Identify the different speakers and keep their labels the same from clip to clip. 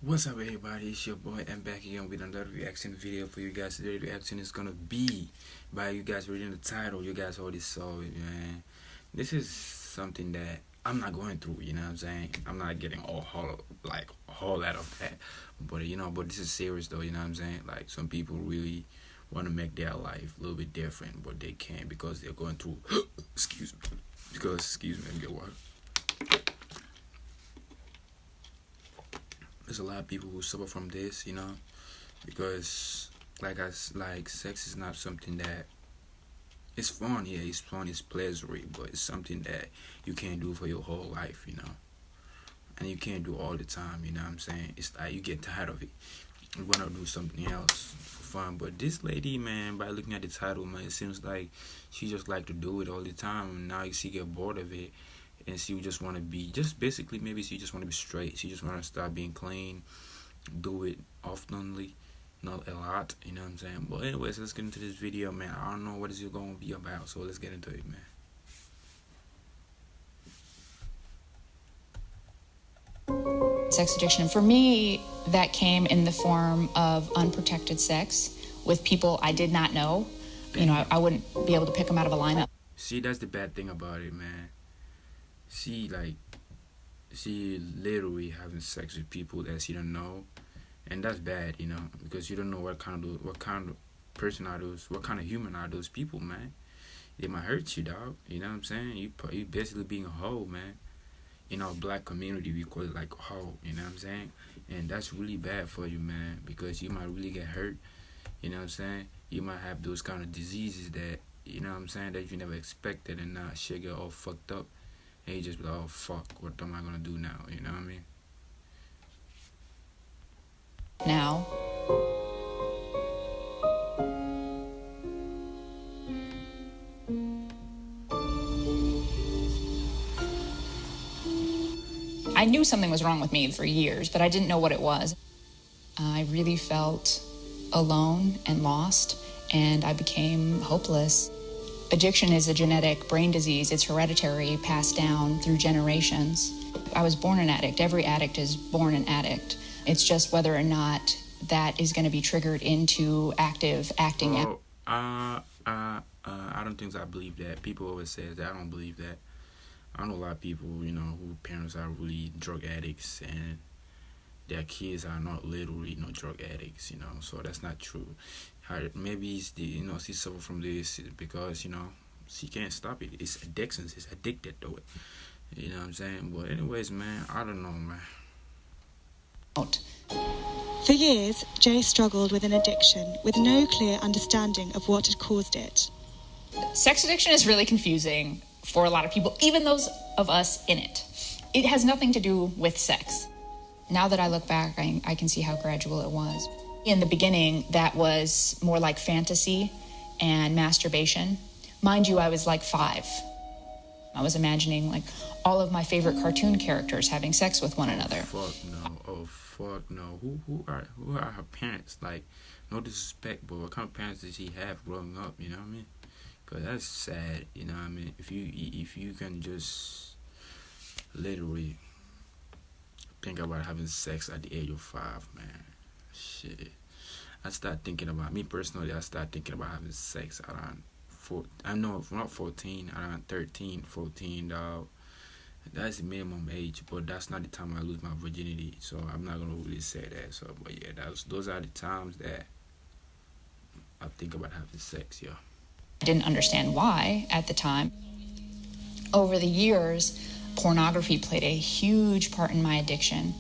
Speaker 1: What's up, everybody? It's your boy. I'm back again with another reaction video for you guys. Today's reaction is gonna be by you guys reading the title. You guys already saw it, man. This is something that I'm not going through. You know what I'm saying? I'm not getting a whole lot of that. But this is serious though. You know what I'm saying? Like some people really want to make their life a little bit different, but they can't because they're going through. Excuse me. Let me get water. There's a lot of people who suffer from this, because sex is not something that it's fun. Yeah, it's fun, it's pleasurable, but it's something that you can't do for your whole life, and you can't do all the time. You know what I'm saying? It's like you get tired of it. You wanna do something else for fun. But this lady, man, by looking at the title, man, it seems like she just like to do it all the time. And now she get bored of it. And she just want to be, maybe she just want to be straight. She just want to start being clean, do it oftenly, not a lot, you know what I'm saying? But anyways, let's get into this video, man. I don't know what it's going to be about, so let's get into it,
Speaker 2: man. Sex addiction, for me, that came in the form of unprotected sex with people I did not know. I wouldn't be able to pick them out of a lineup.
Speaker 1: See, that's the bad thing about it, man. She literally having sex with people that she don't know, and that's bad, because you don't know what kind of person are those, what kind of human are those people, man. They might hurt you, dog. You know what I'm saying? You basically being a hoe, man. In our black community, we call it like a hoe. You know what I'm saying? And that's really bad for you, man, because you might really get hurt. You know what I'm saying? You might have those kind of diseases that that you never expected, and now shit get all fucked up. And you just be like, oh, fuck, what am I going to do now? You know what I mean?
Speaker 2: Now. I knew something was wrong with me for years, but I didn't know what it was. I really felt alone and lost, and I became hopeless. Addiction is a genetic brain disease. It's hereditary, passed down through generations. I was born an addict. Every addict is born an addict. It's just whether or not that is going to be triggered into active acting.
Speaker 1: I don't think I believe that. People always say that. I don't believe that. I know a lot of people, who parents are really drug addicts and their kids are not literally drug addicts, so that's not true. Maybe it's she suffer from this because she can't stop it. It's addiction. She's addicted to it. You know what I'm saying? But anyways, man, I don't know, man.
Speaker 3: For years, Jay struggled with an addiction with no clear understanding of what had caused it.
Speaker 2: Sex addiction is really confusing for a lot of people, even those of us in it. It has nothing to do with sex. Now that I look back, I can see how gradual it was. In the beginning, that was more like fantasy and masturbation. Mind you, I was like 5. I was imagining like all of my favorite cartoon characters having sex with one another.
Speaker 1: Fuck no. Who are her parents? Like, no disrespect, but what kind of parents did she have growing up? You know what I mean? Because that's sad. You know what I mean? If you can just literally think about having sex at the age of 5, man. Shit. I start thinking about having sex around not 14, around 13, 14, dog. That's the minimum age, but that's not the time I lose my virginity, so I'm not gonna really say that. So, but yeah, those are the times that I think about having sex, yeah.
Speaker 2: I didn't understand why at the time. Over the years, pornography played a huge part in my addiction.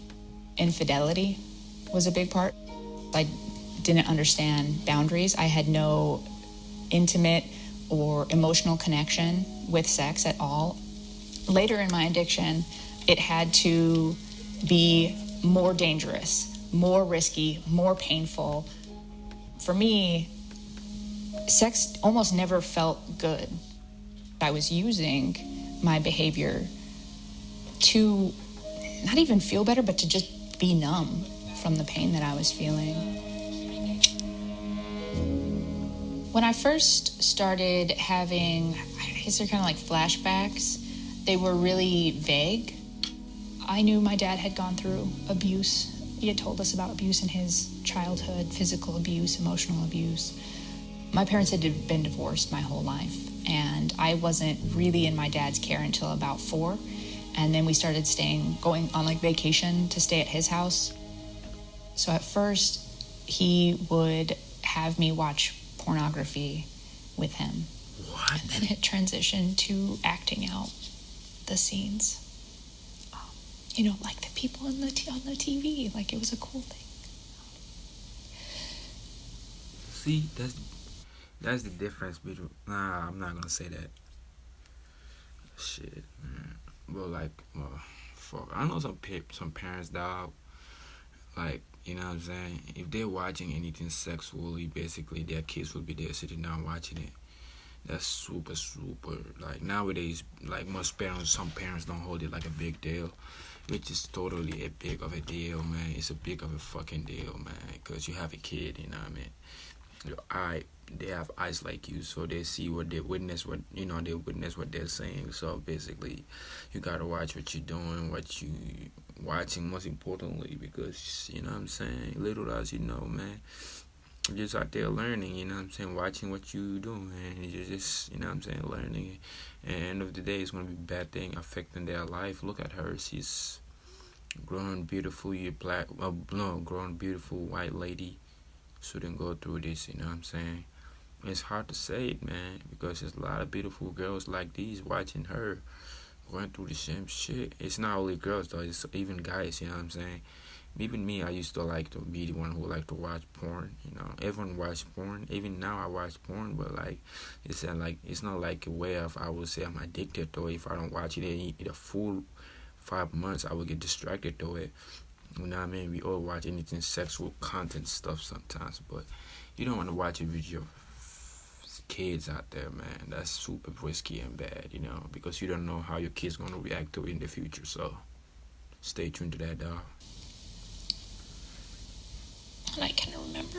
Speaker 2: Infidelity was a big part. I didn't understand boundaries. I had no intimate or emotional connection with sex at all. Later in my addiction, it had to be more dangerous, more risky, more painful. For me, sex almost never felt good. I was using my behavior to not even feel better, but to just be numb from the pain that I was feeling. When I first started having, I guess they're kind of like flashbacks, they were really vague. I knew my dad had gone through abuse He had told us about abuse in his childhood, physical abuse, emotional abuse. My parents had been divorced my whole life, and I wasn't really in my dad's care until about 4. And then we started going on like vacation to stay at his house. So at first, he would have me watch pornography with him.
Speaker 1: What?
Speaker 2: And then it transitioned to acting out the scenes. Like the people on the TV, like it was a cool thing.
Speaker 1: See, that's the difference between. Nah, I'm not gonna say that. Shit, man. Well, fuck. I know some parents, dog. Like, you know what I'm saying? If they're watching anything sexually, basically their kids will be there sitting down watching it. That's super. Like nowadays, like some parents don't hold it like a big deal, which is totally a big of a deal, man. It's a big of a fucking deal, man. Cause you have a kid, you know what I mean? They have eyes like you, so they see what they witness, what they're saying. So basically, you gotta watch what you're doing, what you watching, most importantly, because you know what I'm saying. Little as you know, man, you're just out there learning. You know what I'm saying, watching what you doing, and you're just, you know what I'm saying, learning. And at the end of the day, it's gonna be a bad thing affecting their life. Look at her; she's grown beautiful. Grown beautiful white lady shouldn't go through this, you know what I'm saying? It's hard to say it, man, because there's a lot of beautiful girls like these watching her going through the same shit. It's not only girls though, it's even guys, you know what I'm saying? Even me, I used to like to be the one who like to watch porn, you know. Everyone watch porn. Even now I watch porn, but like it's not like a way of, I would say I'm addicted to it. If I don't watch it in a full 5 months, I would get distracted to it. You know what I mean? We all watch anything sexual content stuff sometimes, but you don't want to watch it with your kids out there, man. That's super risky and bad, you know, because you don't know how your kid's going to react to it in the future. So stay tuned to that, dog.
Speaker 2: And I can remember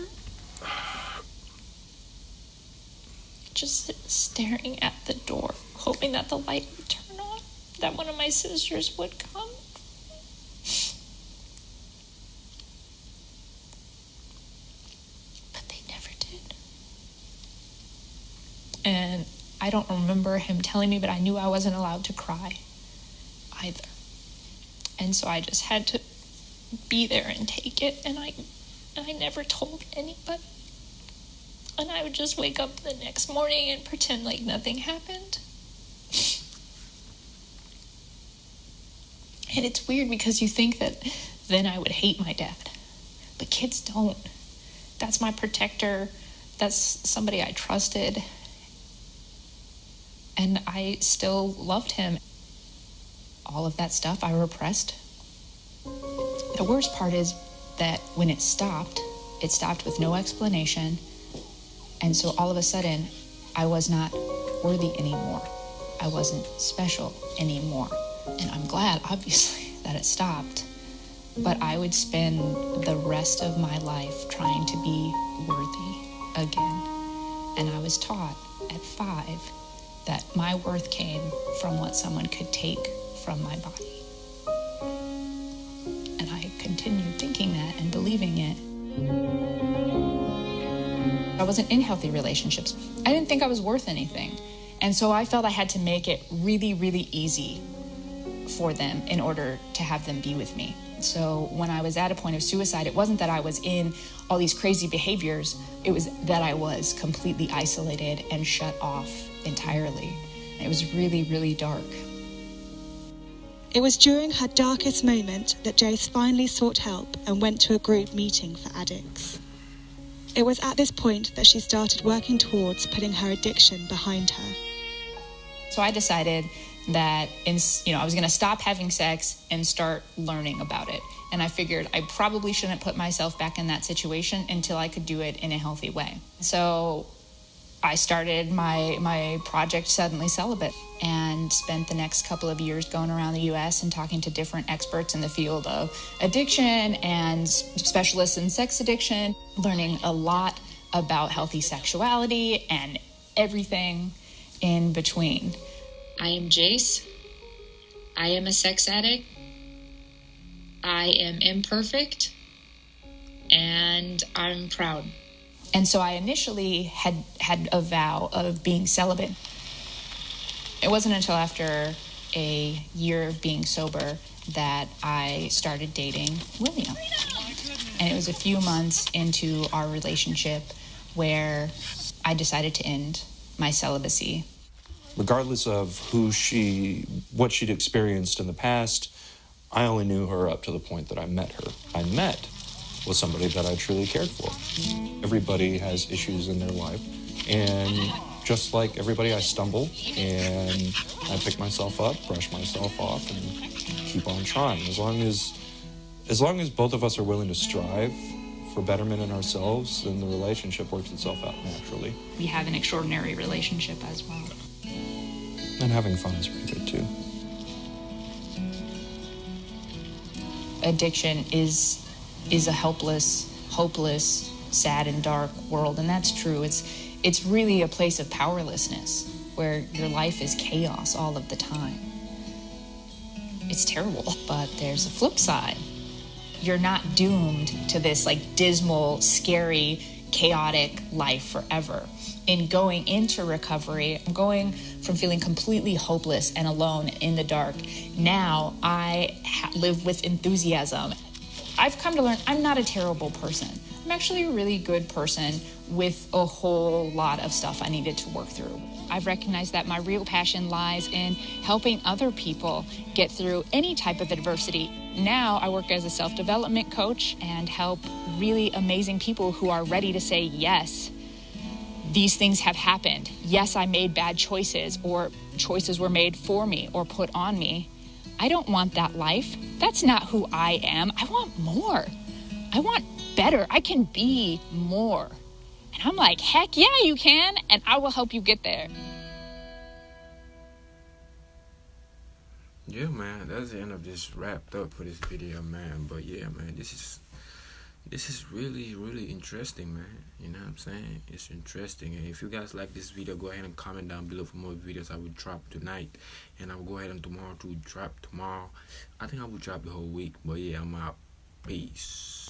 Speaker 2: just staring at the door, hoping that the light would turn on, that one of my sisters would come. And I don't remember him telling me, but I knew I wasn't allowed to cry either. And so I just had to be there and take it. And I never told anybody. And I would just wake up the next morning and pretend like nothing happened. And it's weird because you think that then I would hate my dad. But kids don't. That's my protector. That's somebody I trusted. And I still loved him. All of that stuff I repressed. The worst part is that when it stopped with no explanation. And so all of a sudden, I was not worthy anymore. I wasn't special anymore. And I'm glad, obviously, that it stopped. But I would spend the rest of my life trying to be worthy again. And I was taught at 5 that my worth came from what someone could take from my body. And I continued thinking that and believing it. I wasn't in healthy relationships. I didn't think I was worth anything. And so I felt I had to make it really, really easy for them in order to have them be with me. So when I was at a point of suicide, it wasn't that I was in all these crazy behaviors. It was that I was completely isolated and shut off entirely. It was really, really dark.
Speaker 3: It was during her darkest moment that Jace finally sought help and went to a group meeting for addicts. It was at this point that she started working towards putting her addiction behind her.
Speaker 2: So I decided that I was going to stop having sex and start learning about it. And I figured I probably shouldn't put myself back in that situation until I could do it in a healthy way. So I started my project Suddenly Celibate and spent the next couple of years going around the U.S. and talking to different experts in the field of addiction and specialists in sex addiction, learning a lot about healthy sexuality and everything in between. I am Jace. I am a sex addict. I am imperfect. and I'm proud. And so I initially had a vow of being celibate. It wasn't until after a year of being sober that I started dating William. And it was a few months into our relationship where I decided to end my celibacy.
Speaker 4: Regardless of what she'd experienced in the past, I only knew her up to the point that I met her. I met with somebody that I truly cared for. Everybody has issues in their life, and just like everybody, I stumble, and I pick myself up, brush myself off, and keep on trying. As long as both of us are willing to strive for betterment in ourselves, then the relationship works itself out naturally.
Speaker 2: We have an extraordinary relationship as well.
Speaker 4: And having fun is pretty good too.
Speaker 2: Addiction is a helpless, hopeless, sad and dark world, and that's true. It's really a place of powerlessness where your life is chaos all of the time. It's terrible, but there's a flip side. You're not doomed to this like dismal, scary, chaotic life forever. In going into recovery, I'm going from feeling completely hopeless and alone in the dark. Now I live with enthusiasm. I've come to learn I'm not a terrible person. I'm actually a really good person with a whole lot of stuff I needed to work through. I've recognized that my real passion lies in helping other people get through any type of adversity. Now I work as a self-development coach and help really amazing people who are ready to say, yes, these things have happened. Yes, I made bad choices, or choices were made for me or put on me. I don't want that life. That's not who I am. I want more. I want better. I can be more. And I'm like, heck yeah, you can, and I will help you get there.
Speaker 1: Yeah, man, that's the end of this wrapped up for this video, man. But yeah, man, this is really, really interesting, man. You know what I'm saying? It's interesting. And if you guys like this video, go ahead and comment down below for more videos I will drop tonight. And I will go ahead and tomorrow to drop tomorrow. I think I will drop the whole week. But yeah, I'm out. Peace.